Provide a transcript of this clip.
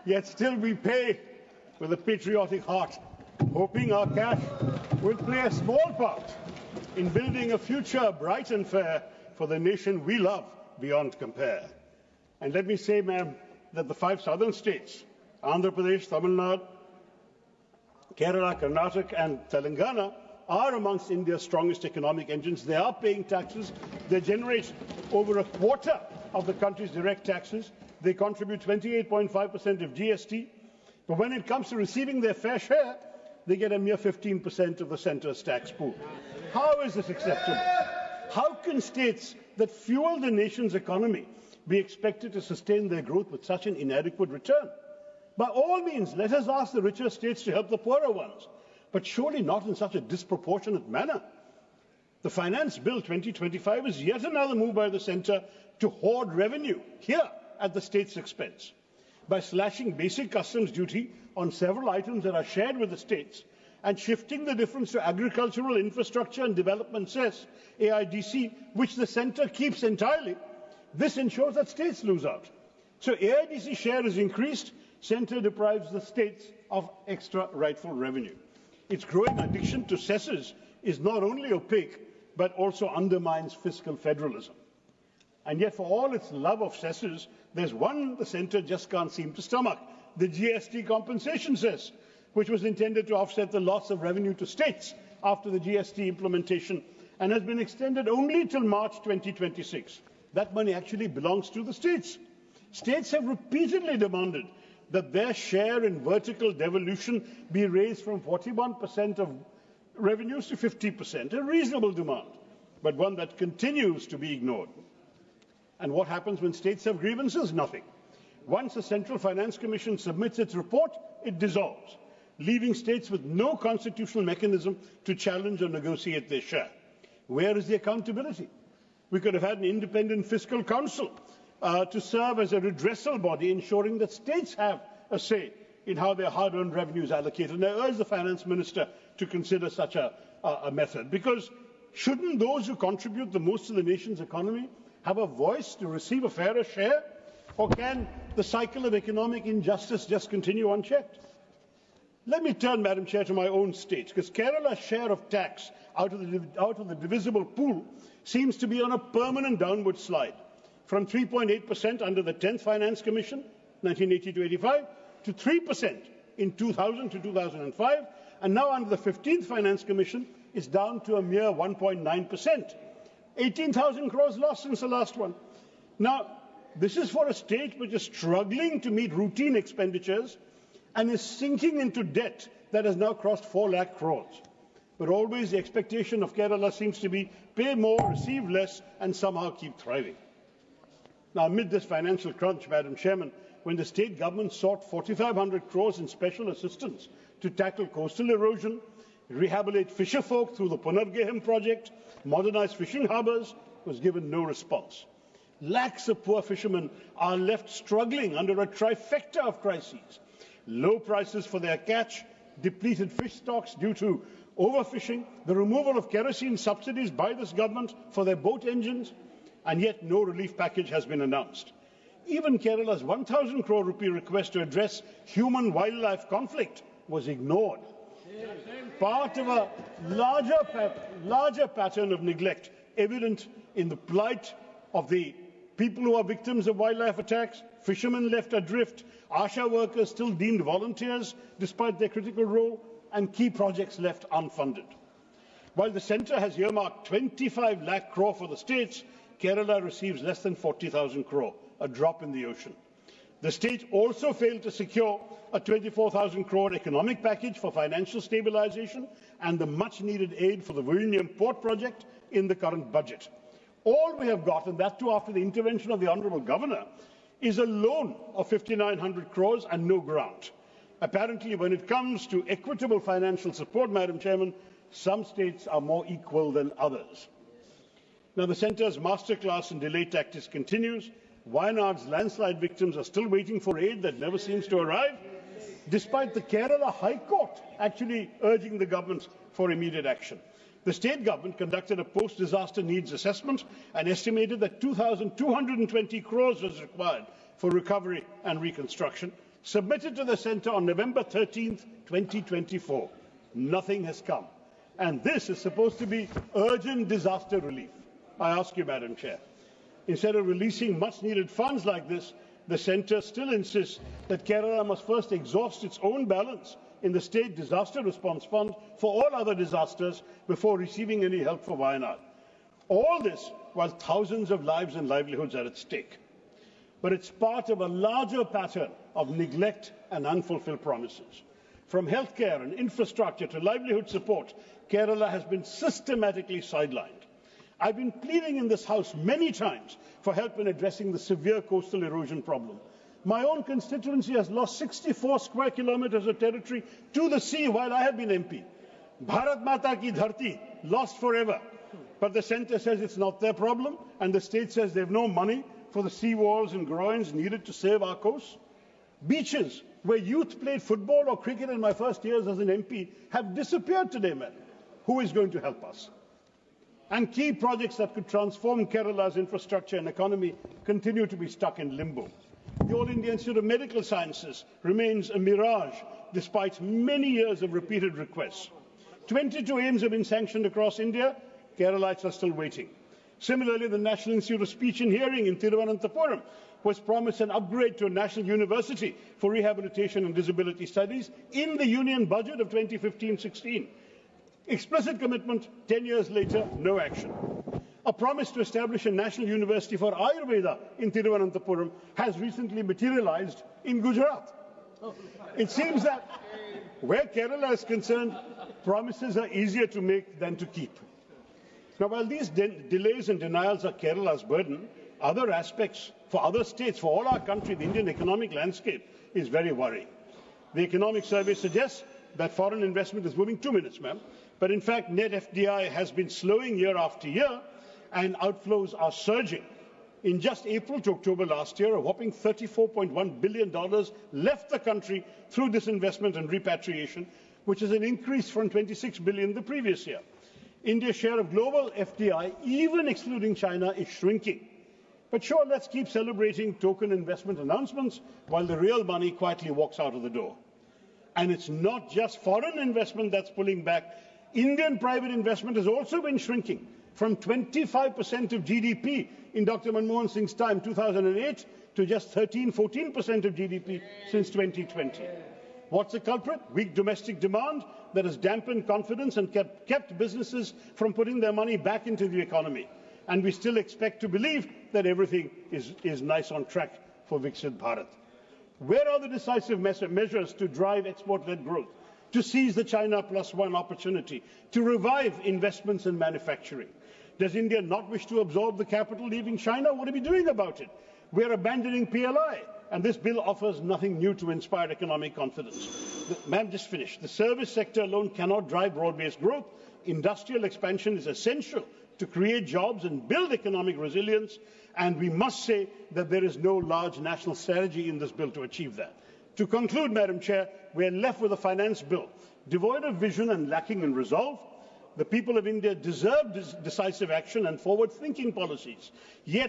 yet still we pay with a patriotic heart, hoping our cash will play a small part in building a future bright and fair for the nation we love beyond compare. And let me say, ma'am, that the 5 southern states, Andhra Pradesh, Tamil Nadu, Kerala, Karnataka and Telangana, are amongst India's strongest economic engines. They are paying taxes. They generate over a quarter of the country's direct taxes. They contribute 28.5% of GST. But when it comes to receiving their fair share, they get a mere 15% of the centre's tax pool. How is this acceptable? How can states that fuel the nation's economy be expected to sustain their growth with such an inadequate return? By all means, let us ask the richer states to help the poorer ones, but surely not in such a disproportionate manner. The Finance Bill 2025 is yet another move by the centre to hoard revenue here at the state's expense. By slashing basic customs duty on several items that are shared with the states and shifting the difference to agricultural infrastructure and development cess, AIDC, which the centre keeps entirely, this ensures that states lose out. So AIDC share is increased, centre deprives the states of extra rightful revenue. Its growing addiction to cesses is not only opaque, but also undermines fiscal federalism. And yet, for all its love of cesses, there's one the centre just can't seem to stomach: the GST compensation cess, which was intended to offset the loss of revenue to states after the GST implementation and has been extended only till March 2026. That money actually belongs to the states. States have repeatedly demanded that their share in vertical devolution be raised from 41% of revenues to 50%, a reasonable demand, but one that continues to be ignored. And what happens when states have grievances? Nothing. Once the Central Finance Commission submits its report, it dissolves, leaving states with no constitutional mechanism to challenge or negotiate their share. Where is the accountability? We could have had an independent fiscal council to serve as a redressal body, ensuring that states have a say in how their hard-earned revenue is allocated. And I urge the Finance Minister to consider such a method, because shouldn't those who contribute the most to the nation's economy have a voice to receive a fairer share? Or can the cycle of economic injustice just continue unchecked? Let me turn, Madam Chair, to my own state, because Kerala's share of tax out of the divisible pool seems to be on a permanent downward slide, from 3.8% under the 10th Finance Commission, 1980 to 85, to 3% in 2000 to 2005, and now under the 15th Finance Commission, it's down to a mere 1.9%. 18,000 crores lost since the last one. Now, this is for a state which is struggling to meet routine expenditures and is sinking into debt that has now crossed 4 lakh crores. But always the expectation of Kerala seems to be pay more, receive less, and somehow keep thriving. Now, amid this financial crunch, Madam Chairman, when the state government sought 4,500 crores in special assistance to tackle coastal erosion, rehabilitate fisherfolk through the Punargehem project, modernize fishing harbours, was given no response. Lakhs of poor fishermen are left struggling under a trifecta of crises: low prices for their catch, depleted fish stocks due to overfishing, the removal of kerosene subsidies by this government for their boat engines, and yet no relief package has been announced. Even Kerala's 1,000 crore rupee request to address human-wildlife conflict was ignored. Part of a larger pattern of neglect evident in the plight of the people who are victims of wildlife attacks, fishermen left adrift, ASHA workers still deemed volunteers despite their critical role, and key projects left unfunded. While the centre has earmarked 25 lakh crore for the states, Kerala receives less than 40,000 crore, a drop in the ocean. The state also failed to secure a 24,000 crore economic package for financial stabilisation and the much-needed aid for the Vilnius port project in the current budget. All we have got, and that too after the intervention of the Honourable Governor, is a loan of 5,900 crores and no grant. Apparently, when it comes to equitable financial support, Madam Chairman, some states are more equal than others. Now, the centre's masterclass in delay tactics continues. Wayanad's landslide victims are still waiting for aid that never seems to arrive, despite the Kerala High Court actually urging the government for immediate action. The state government conducted a post-disaster needs assessment and estimated that 2,220 crores was required for recovery and reconstruction. submitted to the centre on November 13th, 2024. Nothing has come. And this is supposed to be urgent disaster relief. I ask you, Madam Chair, instead of releasing much-needed funds like this, the centre still insists that Kerala must first exhaust its own balance in the State Disaster Response Fund for all other disasters before receiving any help for Wayanad. All this while thousands of lives and livelihoods are at stake. But it's part of a larger pattern of neglect and unfulfilled promises. From healthcare and infrastructure to livelihood support, Kerala has been systematically sidelined. I've been pleading in this House many times for help in addressing the severe coastal erosion problem. My own constituency has lost 64 square kilometers of territory to the sea while I have been MP. Bharat Mata ki dharti, lost forever. But the centre says it's not their problem, and the state says they have no money for the sea walls and groins needed to save our coast. Beaches where youth played football or cricket in my first years as an MP have disappeared today, man. Who is going to help us? And key projects that could transform Kerala's infrastructure and economy continue to be stuck in limbo. The All India Institute of Medical Sciences remains a mirage despite many years of repeated requests. 22 aims have been sanctioned across India. Keralites are still waiting. Similarly, the National Institute of Speech and Hearing in Thiruvananthapuram was promised an upgrade to a national university for rehabilitation and disability studies in the union budget of 2015-16. Explicit commitment, 10 years later, no action. A promise to establish a national university for Ayurveda in Thiruvananthapuram has recently materialized in Gujarat. It seems that where Kerala is concerned, promises are easier to make than to keep. Now, while these delays and denials are Kerala's burden, other aspects for other states, for all our country, the Indian economic landscape is very worrying. The economic survey suggests that foreign investment is moving 2 minutes, ma'am. But in fact, net FDI has been slowing year after year, and outflows are surging. In just April to October last year, a whopping $34.1 billion left the country through disinvestment and repatriation, which is an increase from $26 billion the previous year. India's share of global FDI, even excluding China, is shrinking. But sure, let's keep celebrating token investment announcements while the real money quietly walks out of the door. And it's not just foreign investment that's pulling back. Indian private investment has also been shrinking from 25% of GDP in Dr. Manmohan Singh's time, 2008, to just 13-14% of GDP since 2020. What's the culprit? Weak domestic demand that has dampened confidence and kept businesses from putting their money back into the economy. And we still expect to believe that everything is nice on track for Viksit Bharat. Where are the decisive measures to drive export-led growth, to seize the China +1 opportunity, to revive investments in manufacturing? Does India not wish to absorb the capital leaving China? What are we doing about it? We are abandoning PLI, and this bill offers nothing new to inspire economic confidence. Ma'am, just finished. The service sector alone cannot drive broad-based growth. Industrial expansion is essential to create jobs and build economic resilience, and we must say that there is no large national strategy in this bill to achieve that. To conclude, Madam Chair, we are left with a finance bill devoid of vision and lacking in resolve. The people of India deserve decisive action and forward-thinking policies. Yet